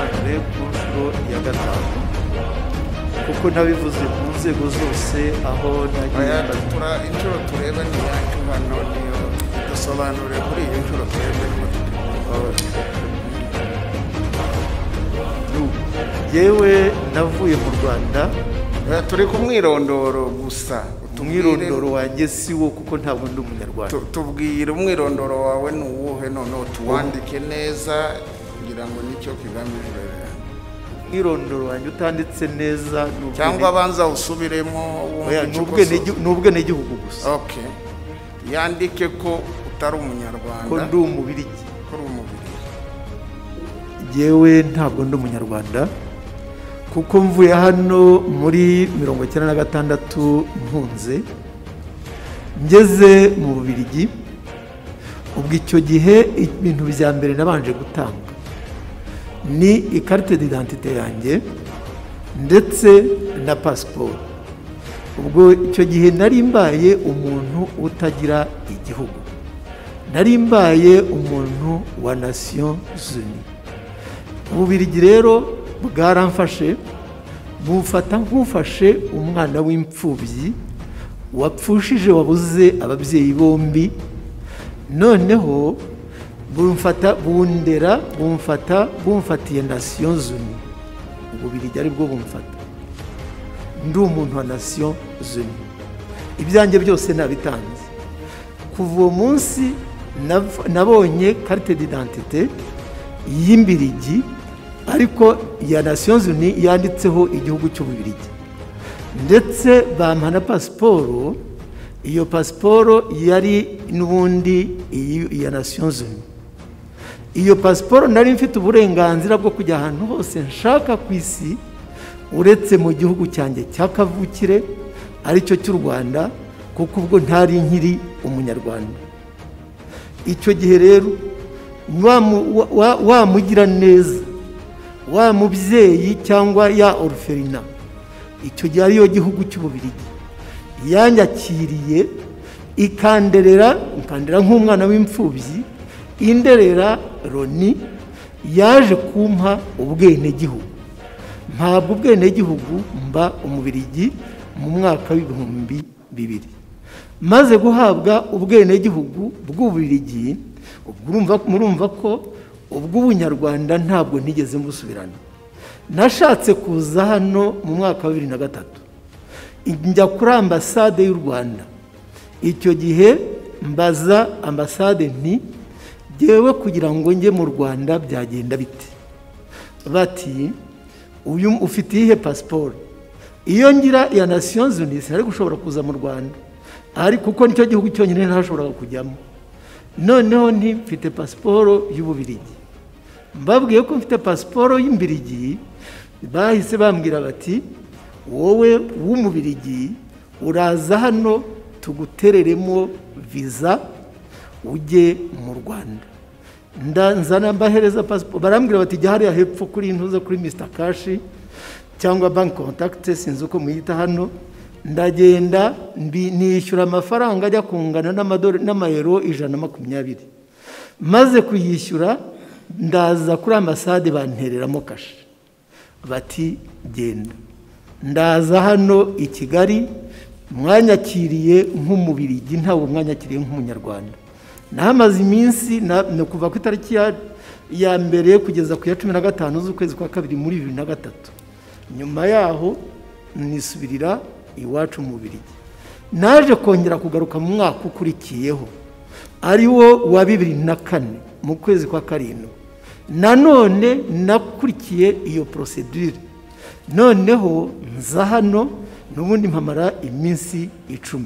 mbisobanure ku nshuro ya gatanu kuko nabivuze mu nzego zose aho nagiye inshuro tureba ni yacu hano niyo dusobanure kuri iyo nshuro turebe yewe navuye mu Rwanda turi ku mwirondoro gusa umwirondoro wanjye si wo kuko ntabwo ndi umunyarwanda tubwire umwirondoro wawe ni uwuhe noneho tuwandike neza kugira ngo nicyo kigamijwe umwirondoro wanjye utanditse neza cyangwa abanza usubiremo n'ubwenegihugu gusa okay yandike ko utari umunyarwanda ko ndi umubirigi yewe ntabwo ndi umunyarwanda kuko mvuye hano muri 1996 mpunze ngeze mu Bubiligi ubwo icyo gihe ibintu bya mbere nabanje gutanga ni ikarite d'identité yanjye ndetse na passport ubwo icyo gihe nari mbaye umuntu utagira igihugu nari mbaye umuntu wa Nations Unies Ububiligi rero bwaramfashe bufata nk'ufashe umwana w'imfubyi wapfushije wabuze ababyeyi bombi noneho bumfatiye Nations Unies Ububiligi ari bwo bumfata ndi umuntu wa Nations Unies ibyanjye byose nabitanze kuva uwo munsi nabonye carte d'identité y'Imbiligi ariko ya Nations Unies yanditseho igihugu cy'Ububiligi ndetse bampa na pasiporo iyo pasiporo yari n'ubundi ya Nations Unies iyo pasiporo nari mfite uburenganzira bwo kujya ahantu hose nshaka ku isi uretse mu gihugu cyanjye cyakavukire aricyo cy'u Rwanda kuko ubwo ntari nkiri umunyarwanda icyo gihe rero wamugira neza wa mubyeyi cyangwa ya orphelina icyo gihe ariyo gihugu cy'Ububiligi yanyakiriye ikandera nk'umwana w'imfubyi inderera Loni yaje kumpa ubwenegihugu mpabwa ubwenegihugu mba Umubiligi mu mwaka w'2000 maze guhabwa ubwenegihugu bw'Ububiligi murumva ko ubw'ubunyarwanda ntabwo nigeze mbusubirana nashatse kuza hano mu mwaka wa 2003 njya kuri ambasade y'u Rwanda icyo gihe mbaza ambasade nti yewe kugira ngo njye mu Rwanda byagenda bite bati uyu ufite ihe passport iyo ngira ya Nations Unies ari gushobora kuza mu Rwanda ariko kuko nicyo gihugu cyonyine ntashobora kujyamo noneho nti mfite pasiporo y'Ububiligi mbabwiye ko mfite pasiporo y'Imbiligi bahise bambwira bati wowe w'Umubiligi uraza hano tugutereremo visa ujye mu Rwanda ndanzana mbahereza pasiporo barambwira bati jya hariya hepfo kuri intuza kuri Mr Cash cyangwa bank contact sinzi uko muyita hano ndagenda nishyura amafaranga ajya kungana n'amayero 120 maze kuyishyura ndaza kuri ambasade bantereramo kashe bati genda ndaza hano i Kigali mwanyakiriye nk'Umubiligi ntawe mwanyakiriye nk'umunyarwanda nahamaze iminsi no kuva ku itariki ya mbere kugeza ku ya 15 z'ukwezi kwa kabiri muri 2003 nyuma yaho nisubirira iwacu mu Bubiligi naje kongera kugaruka mu mwaka ukurikiyeho ari wo wa 2004 mu kwezi kwa karindwi nanone nakurikiye iyo procedure noneho nza hano n'ubundi mpamara iminsi 10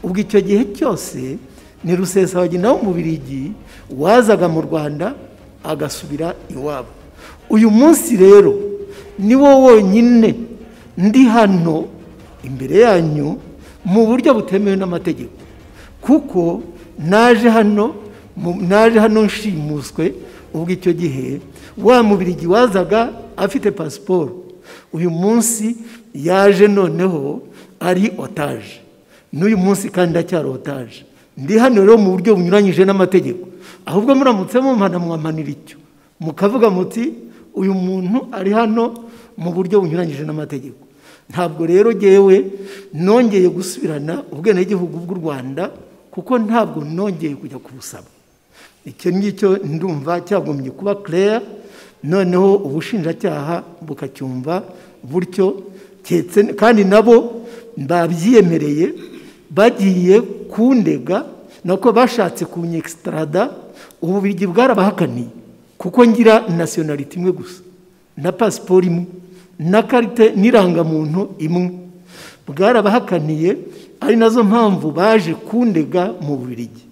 ubwo icyo gihe cyose ni Rusesabagina w'Umubiligi wazaga mu Rwanda agasubira iwabo uyu munsi rero ni wo wonyine ndi hano imbere yanyu mu buryo butemewe n'amategeko kuko naje hano nshimuswe ubwo icyo gihe wa Mubiligi wazaga afite pasiporo uyu munsi yaje noneho ari otage n'uyu munsi kandi acyari otage ndi hano rero mu buryo bunyuranyije n'amategeko ahubwo muramutse mumpana mwampanira icyo mukavuga muti uyu muntu ari hano mu buryo bunyuranyije n'amategeko. Ntabwo rero jyewe nongeye gusubirana ubwenegihugu bw'u Rwanda kuko ntabwo nongeye kujya kubusaba. Icyo ngicyo ndumva cyagombye kuba clair, noneho ubushinjacyaha bukacyumva buryo kandi nabo babyiyemereye bagiye kundega nako bashatse kunyextrada. Ububiligi bwarabahakaniye kuko ngira nationality imwe gusa na passport imwe na carte n'irangamuntu imwe, bwarabahakaniye. Ari nazo mpamvu baje kundega mu Bubiligi.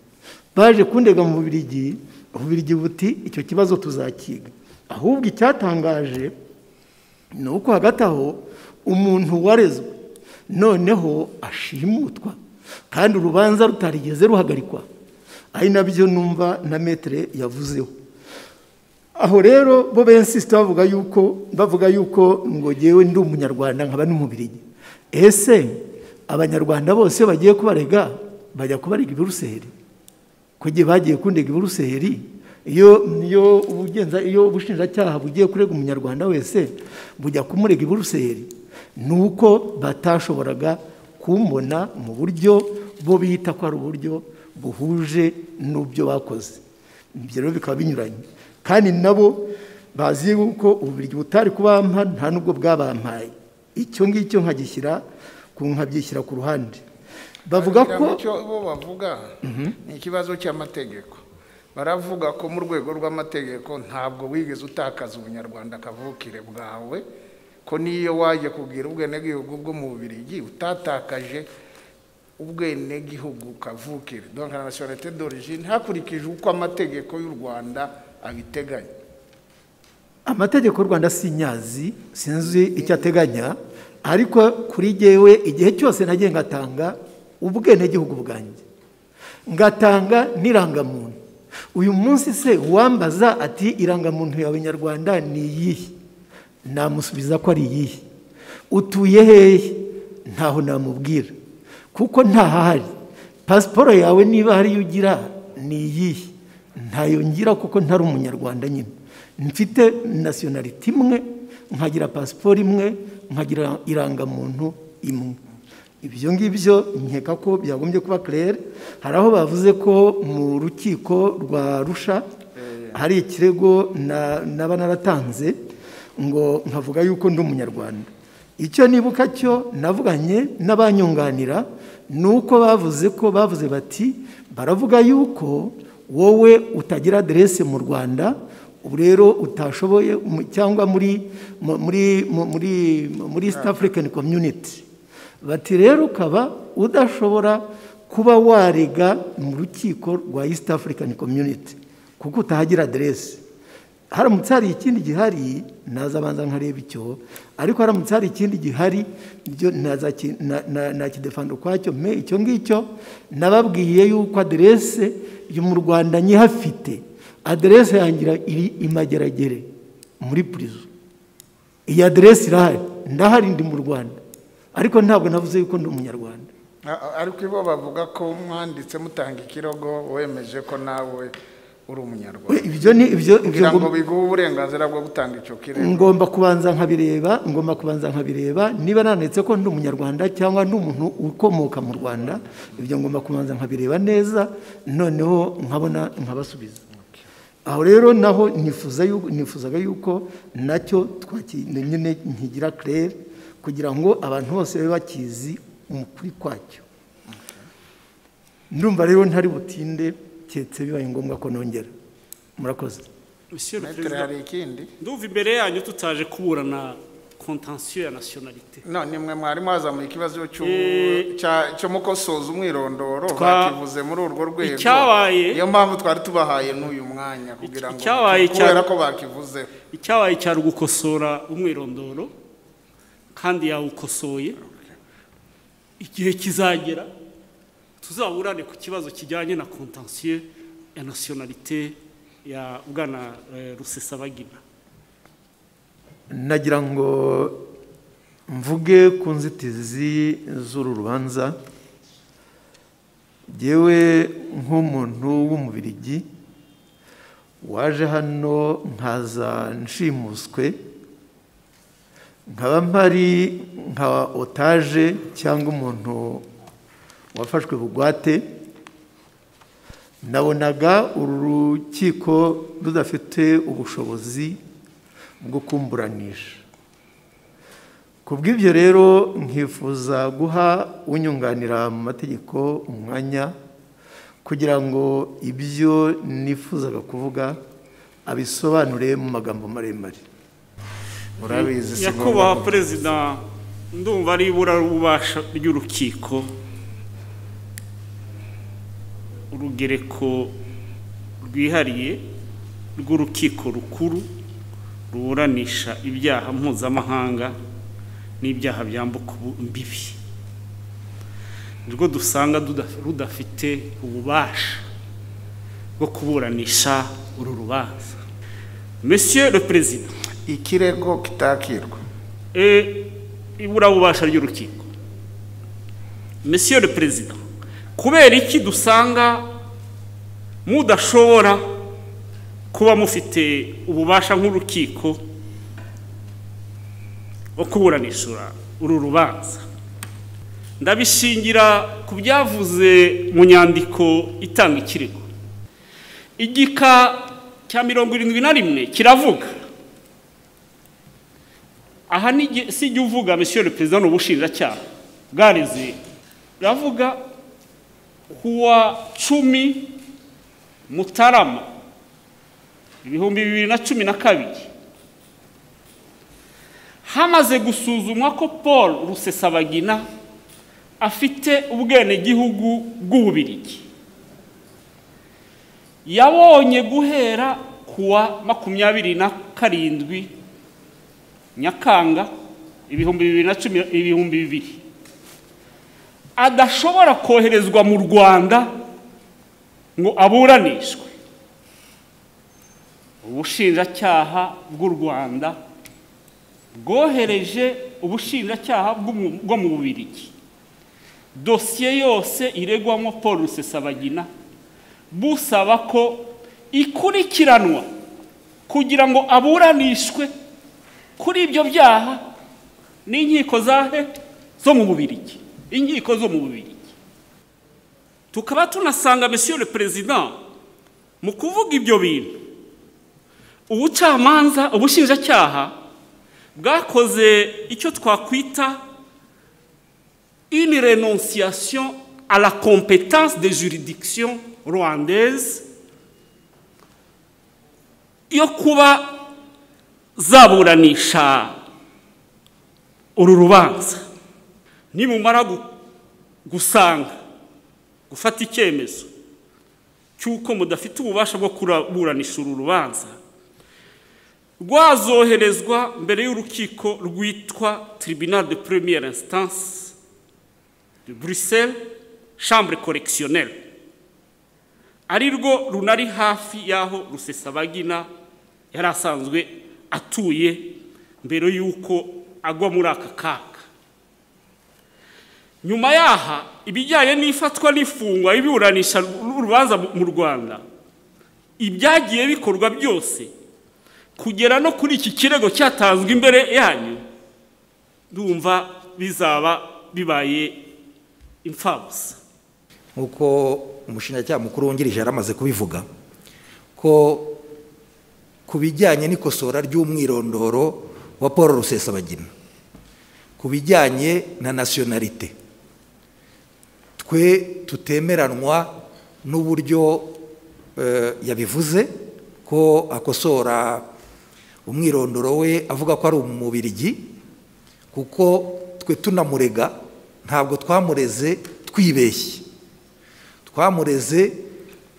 Ububiligi buti icyo kibazo tuzakiga. Ahubwo icyatangaje ni uko hagati aho umuntu warezwe noneho ashimutwa kandi urubanza rutarigeze ruhagarikwa, ari nabyo numva na metre yavuzeho. Aho rero bo bensiste bavuga yuko ngo jewe ndi umunyarwanda nkaba n'umubirigi. Ese abanyarwanda bose bagiye kubarega bajya kubarega i Buruseli? Kugiye bagiye kundega i Buruseli, iyo ubushinjacyaha bugiye kurega umunyarwanda wese bujya kumurega i Buruseli, nuko batashoboraga kumbona mu buryo bo bita ko ari uburyo buhuje n'ubyo bakoze. Ibyo rero bikaba binyuranye, kandi nabo bazi yuko Ububiligi butari kubampa nta nubwo bwabampaye. Icyo ngicyo nkabyishyira ku ruhande. Bavuga ko bo bavuga ni ikibazo cy'amategeko. Baravuga ko mu rwego rw'amategeko ntabwo wigeze utakaza ubunyarwanda kavukire bwawe, ko niyo waje kubwira ubwenegihugu bwo mu Bubiligi utatakaje ubwenegihugu kavukire, donc la nationalité d'origine, hakurikije uko amategeko y'u Rwanda abiteganya. Amategeko y'u Rwanda sinyazi, sinzi icyo ateganya, ariko kuri jyewe igihe cyose nagiye ngatanga ubwenegihugu bwanjye, ngatanga n'irangamuntu. Uyu munsi se wambaza ati irangamuntu yawe nyarwanda ni iyihe, namusubiza ko ari iyihe. Utuye hehe? Ntaho namubwira kuko ntahahari. Pasiporo yawe niba hari ugira ni iyihe? Ntayo ngira kuko ntari umunyarwanda nyine. Mfite nationality imwe, nkagira pasiporo imwe, nkagira irangamuntu imwe. Ibyo ngibyo nkeka ko byagombye kuba clair. Hari aho bavuze ko mu rukiko rwa Arusha hari ikirego naba naratanze ngo nkavuga yuko ndi umunyarwanda. Icyo nibuka cyo navuganye n'abanyunganira nuko bavuze bati baravuga yuko wowe utagira adresse mu Rwanda, ubu rero utashoboye cyangwa muri East African Community, bati rero ukaba udashobora kuba warega mu rukiko rwa East African Community kuko utahagira adresse. Haramutse hari ikindi gihari nazabanza nkareba icyo, ariko haramutse hari ikindi gihari byo nakidefanda kwacyo. Icyo ngicyo nababwiye yuko adresse yo mu Rwanda nyihafite. Adresse yangira iri Imageragere muri prison. Iyi adresse irahari, ndahari ndi mu Rwanda, ariko ntabwo navuze yuko ndi umunyarwanda. Ariko ibo bavuga ko mwanditse mutanga ikirego wemeje ko nawe uri umunyarwanda. Ibyo kugira ngo biguhe uburenganzira bwo gutanga icyo kirego, ngomba kubanza nkabireba niba nanditse ko ndi umunyarwanda cyangwa ndi umuntu ukomoka mu Rwanda. Ibyo ngomba kubanza nkabireba neza, noneho nkabona nkabasubiza. Aho rero naho nifuzaga yuko nacyo nyine nkigira clair kugira ngo abantu bose babe bakizi umukuri kwacyo. Ndumva rero ntari butinde cyetse bibaye ngombwa ko nongera. Murakoze. Monsieur le Président, ndumva imbere yanyu tutaje kuburana contentieux ya nationalité. No, nimwe mwari mwazamuye ikibazo cyo mukosoza umwirondoro bakivuze muri urwo rwego. Iyo mpamvu twari tubahaye n'uyu mwanya kugira ngo kubera ko bakivuze. Icyabaye cyari gukosora umwirondoro kandi yawukosoye. Igihe kizagera tuzaburane ku kibazo kijyanye na contentieux ya nationalité ya Bwana Rusesabagina. Nagira ngo mvuge ku nzitizi z'uru rubanza. Jewe nk'umuntu w'umubirigi waje hano nkaza nshimuswe, nkaba mpari nka otaje cyangwa umuntu wafashwe bugwate, nabonaga uru rukiko rudafite ubushobozi bwo kumburanisha. Kubw'ibyo rero nkifuza guha unyunganira mu mategeko umwanya kugira ngo ibyo nifuzaga kuvuga abisobanure mu magambo maremare. Murabizi Nyakubahwa Perezida, ndumva ari iburabubasha ry'urukiko, urugereko rwihariye rw'urukiko rukuru ruburanisha ibyaha mpuzamahanga n'ibyaha byambuka imbibi, nirwo dusanga rudafite ububasha bwo kuburanisha uru rubanza. Monsieur le Président, ikirego kitakirwa iburabubasha ry'urukiko. Monsieur le Président, kubera iki dusanga mudashobora kuba mufite ububasha nk'urukiko wo kuburanisha uru rubanza? Ndabishingira ku byavuze mu nyandiko itanga ikirego. Igika cya 71 kiravuga, aha si jya uvuga Monsieur le Président n'ubushinjacyaha bwareze, ravuga kuwa 10 Mutarama 2012 hamaze gusuzumwa ko Paul Rusesabagina afite ubwenegihugu bw'Ububiligi. Yabonye guhera kuwa 27 Nyakanga 2020 adashobora koherezwa mu Rwanda ngo aburanishwe. Ubushinjacyaha bw'u Rwanda bwohereje ubushinjacyaha bwo mu Bubiligi dosiye yose iregwamo Paul Rusesabagina busaba ko ikurikiranwa kugira ngo aburanishwe kuri ibyo byaha n'inkiko zahe zo mu Bubiligi, inkiko zo mu Bubiligi. Tukaba tunasanga Monsieur le Président mu kuvuga ibyo bintu ubucamanza ubushinjacyaha bwakoze icyo twakwita une renonciation à la compétence des juridictions rwandaises yo kuba zaburanisha uru rubanza. Nimumara gusanga gufata icyemezo cy'uko mudafite ububasha bwo kuburanisha uru rubanza, rwazoherezwa mbere y'urukiko rwitwa Tribunal de Première Instance de Bruxelles, Chambre correctionnelle, ari rwo runari hafi y'aho Rusesabagina yari asanzwe atuye mbere y'uko agwa muri aka kaga. Nyuma yaha ibijyanye n'ifatwa n'ifungwa iburanisha urubanza mu Rwanda, ibyagiye bikorwa byose kugera no kuri iki kirego cyatanzwe imbere yanyu, ndumva bizaba bibaye imfabusa. Nkuko umushinjacyaha mukuru wungirije yaramaze kubivuga ko kubijyanye n'ikosora ry'umwirondoro wa Paul Rusesabagina, kubijyanye na nationalité, twe tutemeranwa n'uburyo yabivuze ko akosora umwirondoro we avuga ko ari Umubiligi, kuko twe tunamurega ntabwo twamureze twibeshye, twamureze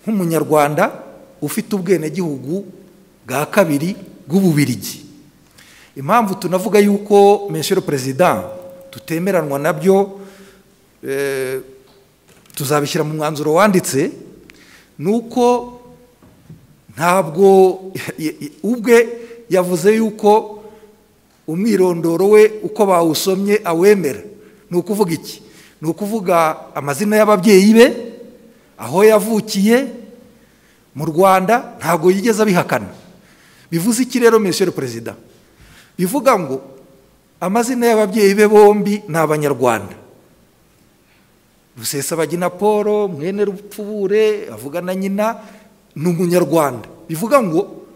nk'umunyarwanda ufite ubwenegihugu bwa kabiri bw'Ububiligi. Impamvu tunavuga yuko Monsieur le Président tutemeranwa nabyo tuzabishyira mu mwanzuro wanditse, nuko ntabwo ubwe yavuze yuko umwirondoro we uko bawusomye awemera. Ni ukuvuga iki? Ni ukuvuga amazina y'ababyeyi be, aho yavukiye, mu Rwanda ntabwo yigeze abihakana. Bivuze iki rero Monsieur le Président? Bivuga ngo amazina y'ababyeyi be bombi ni Abanyarwanda. Rusesabagina Paul mwene Rupfubure avuga na nyina ni Umunyarwanda. Bivuga ngo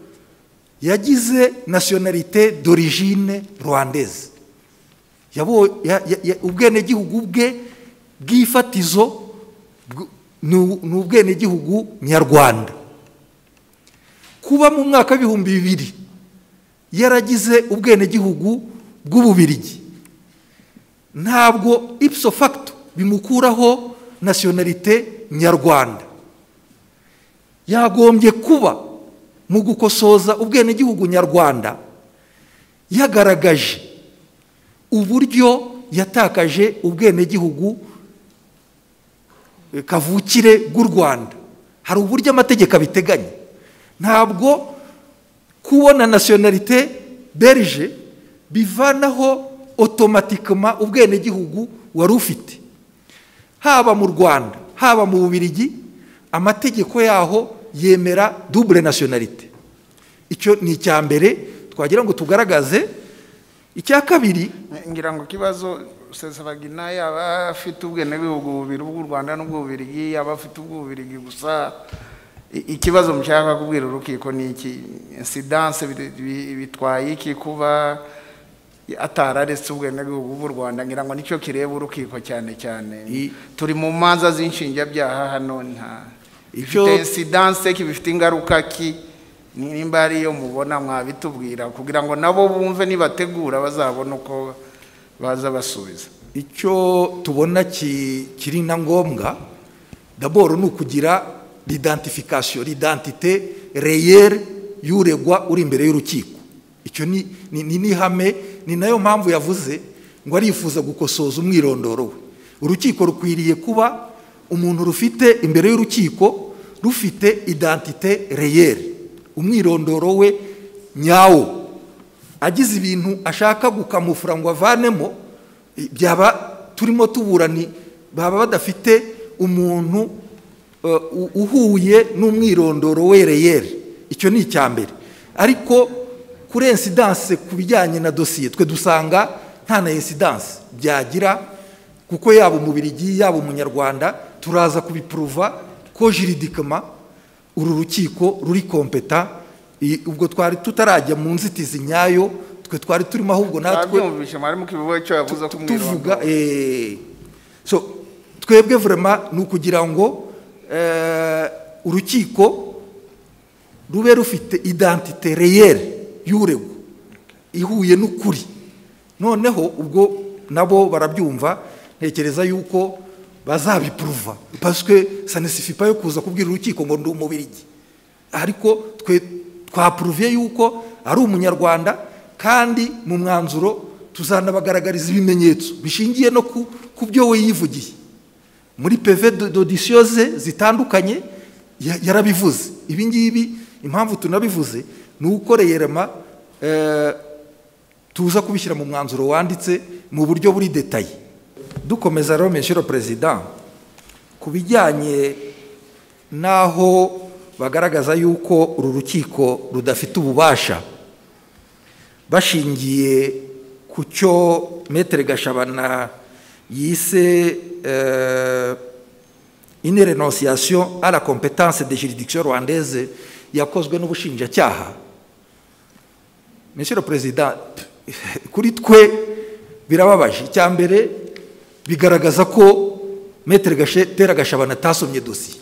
yagize nationalité d'origine rwandaise. Ubwenegihugu bwe bw'ifatizo ni ubwenegihugu nyarwanda. Kuba mu mwaka w'ibihumbi 2000 yaragize ubwenegihugu bw'Ububiligi ntabwo ipso facto bimukuraho nationalité nyarwanda. Yagombye kuba mu gukosoza ubwenegihugu nyarwanda yagaragaje uburyo yatakaje ubwenegihugu kavukire bw'u Rwanda. Hari uburyo amategeko abiteganya. Ntabwo kubona nationalité belge bivanaho automatiquement ubwenegihugu wari ufite. Haba mu Rwanda haba mu Bubiligi amategeko yaho yemera double nationalité. Icyo ni icya mbere twagira ngo tugaragaze. Icya kabiri ngira ngo kibazo Rusesabagina yaba afite ubwenegihugu bubiri bw'u Rwanda n'ubw'Ububiligi, yaba afite ubw'Ububiligi gusa. Ikibazo mshaka kubwira urukiko ni iki? Incidence bitwaye iki kuba atararetse ubwenegihugu bw'u Rwanda? Ngira ngo nicyo kireba urukiko cyane cyane. Turi mu manza z'inshinjabyaha hano, nta ifite incidence kibifite ingaruka ki? Nimba ariyo mubona mwabitubwira kugira ngo nabo bumve nibategura bazabona uko baza basubiza. Icyo tubona kiri na ngombwa d'abord ni ukugira l'identification, l'identité réelle y'uregwa uri imbere y'urukiko. Icyo ni ihame, ni nayo mpamvu yavuze ngo arifuza gukosoza umwirondoro we. Urukiko rukwiriye kuba umuntu rufite imbere y'urukiko rufite identité réelle, umwirondoro we nyawo. Agize ibintu ashaka gukamufura ngo avanemo byaba turimo tuburani, baba badafite umuntu uhuye n'umwirondoro we réelle. Icyo ni icyambere. Ariko kuri incidence kubijyanye na dossier twe dusanga nta na incidence byagira, kuko yaba Umubiligi yaba Umunyarwanda turaza kubipruva ko juridiquement uru rukiko ruri competa. Ubwo twari tutarajya mu nzitizi nyayo, twe twari turimo ahubwo natwe tuvuga so twebwe vraiment ni ukugira ngo urukiko rube rufite identité réelle y'urego ihuye n'ukuri. Noneho ubwo nabo barabyumva, ntekereza yuko bazabipruva parce que ça ne suffit pas yo kuza kubwira urukiko ngo ndi Umubiligi, ariko twe twapruviye yuko ari Umunyarwanda, kandi mu mwanzuro tuzanabagaragariza ibimenyetso bishingiye no ku byo we yivugiye muri PV d'audition zitandukanye. Yarabivuze ibi ngibi. Impamvu tunabivuze ni uko reyerema tuza kubishyira mu mwanzuro wanditse mu buryo buri detaye. Dukomeza rero Monsieur le Président, ku bijyanye naho bagaragaza yuko uru rukiko rudafite ububasha bashingiye ku cyo Maître Gashabana yise une renonciation à la compétence des juridictions rwandaises yakozwe n'ubushinjacyaha. Monsieur le Président, kuri twe birababaje. Icyambere bigaragaza ko Maître Gashabana atasomye dossier,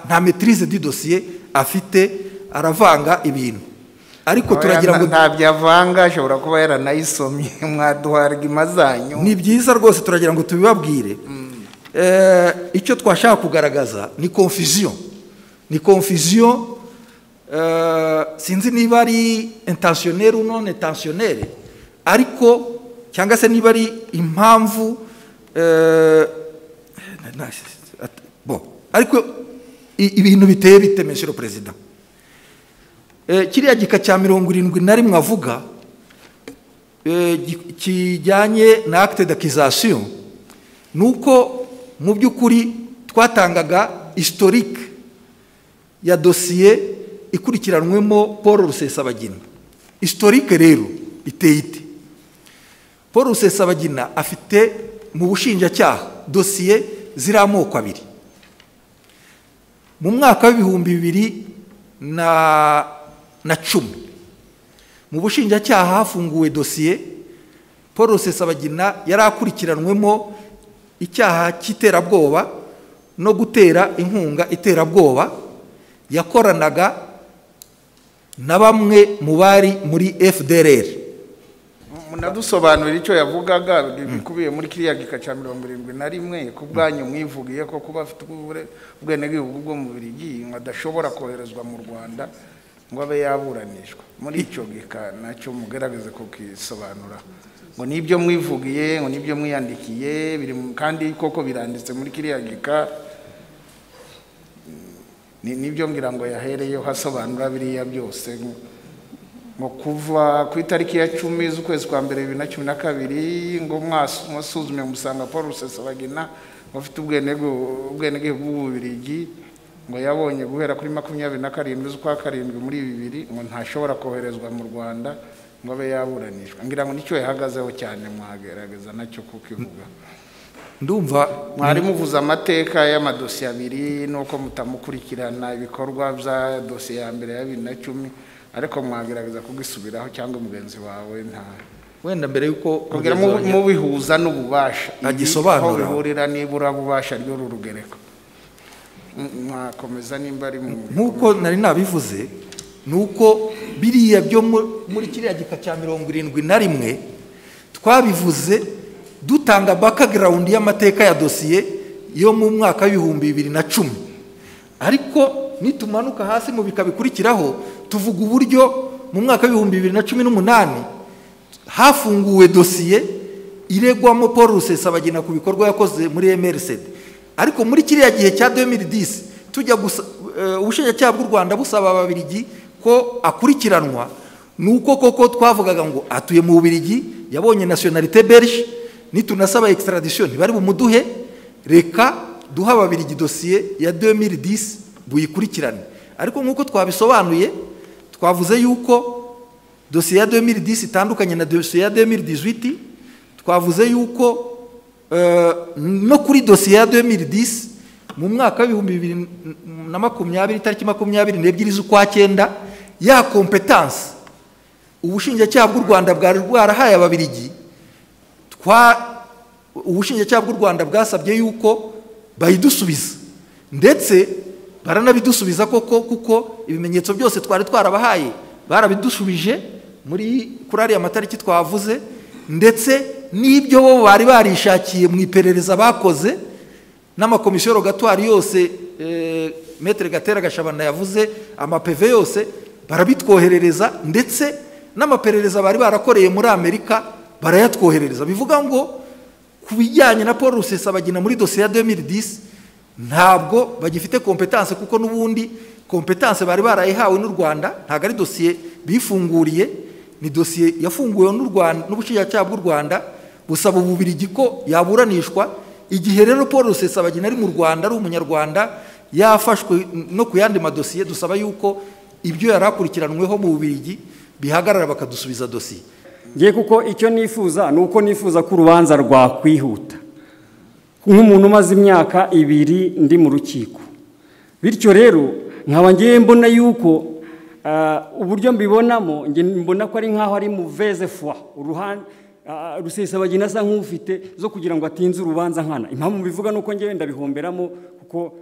nta maîtrise du dossier afite, aravanga ibintu. Ariko turagira ngo ntabyavanga, ashobora kuba yaranayisomye, mwaduharga imazanyo. Ni byiza rwose, turagira ngo tubibabwire. Icyo twashaka kugaragaza ni confusion. Sinzi niba ari intentionnel ou non intentionnel, ariko cyangwa se niba ari impamvu ariko ibintu biteye bite Monsieur le Président? Kiriya gika cya 71 avuga kijyanye na acte d'accusation, nuko mu by'ukuri twatangaga historique ya dosiye ikurikiranwemo Paul Rusesabagina. Historique rero iteye ite? Paul Rusesabagina afite mu bushinjacyaha dosiye ziri amoko abiri. Mu mwaka w'ibihumbi 2010 mu bushinjacyaha hafunguwe dosiye Paul Rusesabagina yari akurikiranwemo icyaha cy'iterabwoba no gutera inkunga iterabwoba, yakoranaga na bamwe mu bari muri FDLR. Munadusobanurira icyo yavugaga bikubiye muri kiriya gika cya 71 ku bwanyu mwivugiye ko kuba afite ubwenegihugu bwo mu Bubiligi adashobora koherezwa mu Rwanda ngo abe yaburanishwa. Muri icyo gika nacyo mugerageze kukisobanura, ngo nibyo mwivugiye, ngo nibyo mwiyandikiye, kandi koko biranditse muri kiriya gika, nibyo ngira ngo yahereyeho hasobanura biriya byose. Ngo kuva ku itariki ya 10 z'ukwezi kwa mbere 2012 ngo mwasuzume musanga Paul Rusesabagina bafite ubwenegihugu bw'Ububiligi, ngo yabonye guhera kuri 27 z'ukwa karindwi muri 2000 ngo ntashobora koherezwa mu Rwanda ngo abe yaburanishwa. Ngira ngo nicyo yahagazeho cyane, mwagerageza nacyo kukivuga. Ndumva mwari muvuza amateka y'amadosiye abiri nuko mutamukurikirana ibikorwa bya dosiye ya mbere ya 2010, ariko mwagerageza kugisubiraho cyangwa mugenzi wawe nta wenda mbere yuko kugira mubihuza n'ububasha agisobanura aho bihurira nibura bubasha ryo rurugereko. Mwakomeza nimba ari nkuko nari nabivuze, nuko biriya byo muri kiriya gika cya 71 twabivuze dutanga background y'amateka ya dosiye yo mu mwaka w'ibihumbi 2010, ariko nitumanuka hasi mu bikabikurikiraho tuvuga uburyo mu mwaka w'ibihumbi 2018 hafunguwe dosiye iregwamo Paul Rusesabagina ku bikorwa yakoze muri MRCD. Ariko muri kiriya gihe cya 2010 tujya ubushinjacyaha bw'u Rwanda busaba Ababiligi ko akurikiranwa, nuko koko twavugaga ngo atuye mu Bubiligi, yabonye nationalité belge, nitunasaba extradition ntibari bumuduhe, reka duha Ababiligi dosiye ya 2010 buyikurikirane. Ariko nkuko twabisobanuye twavuze yuko dosiye ya 2010 itandukanye na dosiye ya 2018. Twavuze yuko no kuri dosiye ya 2010 mu mwaka w'ibihumbi 2020 tariki 22 z'ukwa 9 ya competence ubushinjacyaha bw'u Rwanda bwari bwarahaye Ababiligi, ubushinjacyaha bw'u Rwanda bwasabye yuko bayidusubiza, ndetse baranabidusubiza koko, kuko ibimenyetso byose twari twarabahaye barabidusubije muri kuri ariya matariki twavuze, ndetse n'ibyo bo bari barishakiye mu iperereza bakoze n'amakomisiyo rogatoire yose Maître Gatera Gashabana yavuze, amapeve yose barabitwoherereza, ndetse n'amaperereza bari barakoreye muri Amerika barayatwoherereza. Bivuga ngo ku bijyanye na Paul Rusesabagina muri dosiye ya 2010 ntabwo bagifite competence, kuko n'ubundi competence bari barayihawe n'u Rwanda, ntabwo ari dosiye bifunguriye, ni dosiye yafunguwe n'u Rwanda n'ubushinjacyaha bw'u Rwanda busaba Ububiligi ko yaburanishwa. Igihe rero Paul Rusesabagina ari mu Rwanda ari umunyarwanda yafashwe no ku yandi madosiye, dusaba yuko ibyo yarakurikiranweho mu Bubiligi bihagarara bakadusubiza dosiye. Ngiye kuko icyo nifuza nuko nifuza ko urubanza rwakwihuta nk'umuntu umaze imyaka 2 ndi mu rukiko, bityo rero nkaba ngiye mbona yuko uburyo mbibonamo nge mbona ko ari nkaho ari mauvaise foi uruhande Rusesabagina asa nk'ufite zo kugira ngo atinze urubanza nkana. Impamvu bivuga nuko ngewe ndabihomberamo, kuko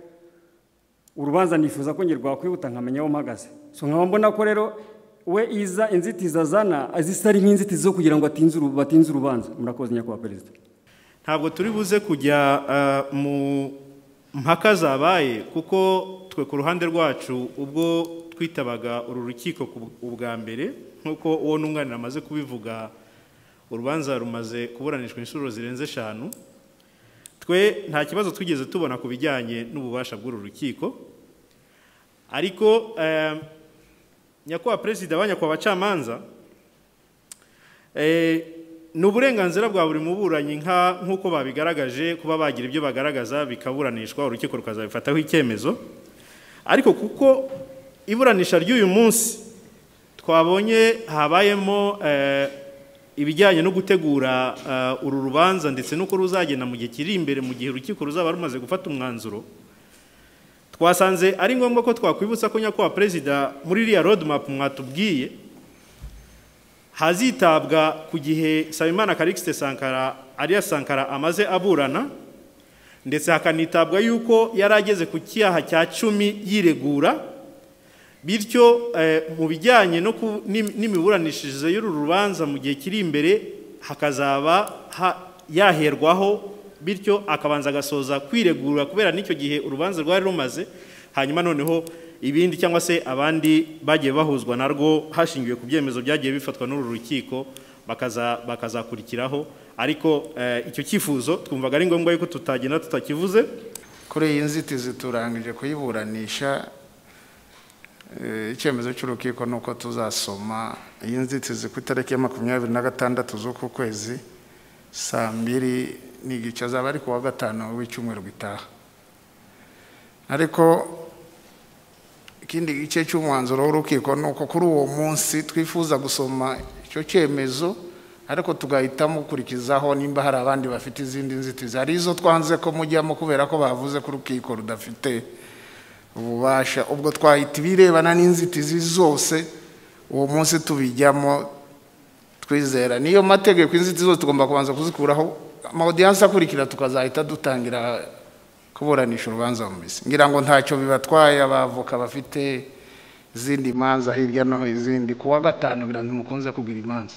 urubanza nifuza ko ngerwa kwihuta nkamenya aho mpagaze. So nkaba mbona ko rero we iza inzitiza zana azisari nk'inzitizi zo kugira ngo batinze urubanza. Murakoze nyakubahwa Perezida. Ntabwo turi buze kujya mu mpaka zabaye, kuko twe ku ruhande rwacu ubwo twitabaga uru rukiko ubwa mbere, nkuko uwo n'umwana amaze kubivuga, urubanza rumaze kuburanishwa inshuro zirenze 5. Twe nta kibazo twigeze tubona ku bijyanye n'ububasha bw'uru rukiko, ariko nyakubahwa Perezida abanyakubahwa abacamanza, ni uburenganzira bwa buri muburanyi nk'uko babigaragaje kuba bagira ibyo bagaragaza bikaburanishwa, urukiko rukazabifataho icyemezo. ariko kuko iburanisha ry'uyu munsi twabonye habayemo ibijyanye no gutegura uru rubanza ndetse n'uko ruzagenda mu gihe kiri imbere mu gihe urukiko ruzaba rumaze gufata umwanzuro, twasanze ari ngombwa ko twakwibutsa ko nyakubahwa perezida muri iriya roadmap mwatubwiye hazitabwa ku gihe Nsabimana Callixte Sankara alias Sankara amaze aburana, ndetse hakanitabwa yuko yari ageze ku cyaha cya 10 yiregura, bityo mu bijyanye n'imiburanishirize y'uru rubanza mu gihe kiri imbere hakazaba yaherwaho, bityo akabanza agasoza kwiregura kubera n'icyo gihe urubanza rwari rumaze, hanyuma noneho ibindi cyangwa se abandi bagiye bahuzwa narwo hashingiwe ku byemezo byagiye bifatwa n'uru rukiko bakazakurikiraho. Ariko icyo cyifuzo twumvaga ari ngombwa yuko tutagenda tutakivuze. Kuri iyi nzitizi turangije kuyiburanisha, icyemezo cy'urukiko nuko tuzasoma iyi nzitizi ku itariki ya 26 z'uku kwezi saa 2 n'igice, azaba ari kuwa gatanu w'icyumweru gitaha. Ariko ikindi gice cy'umwanzuro w'urukiko nuko kuri uwo munsi twifuza gusoma icyo cyemezo, ariko tugahitamo gukurikizaho nimba hari abandi bafite izindi nzitizi. Hari izo twanze ko mujyamo kubera ko bavuze ko urukiko rudafite ububasha, ubwo twahita ibirebana n'inzitizi zose uwo munsi tubijyamo. Twizera niyo mategeko inzitizi zose tugomba kubanza kuzikuraho, amaudiyanse akurikira tukazahita dutangira kuburanisha urubanza mu mizi. Ngira ngo ntacyo bibatwaye abavoka bafite izindi manza hirya no izindi. Kuwa gatanu biranze mukunze kugira imanza.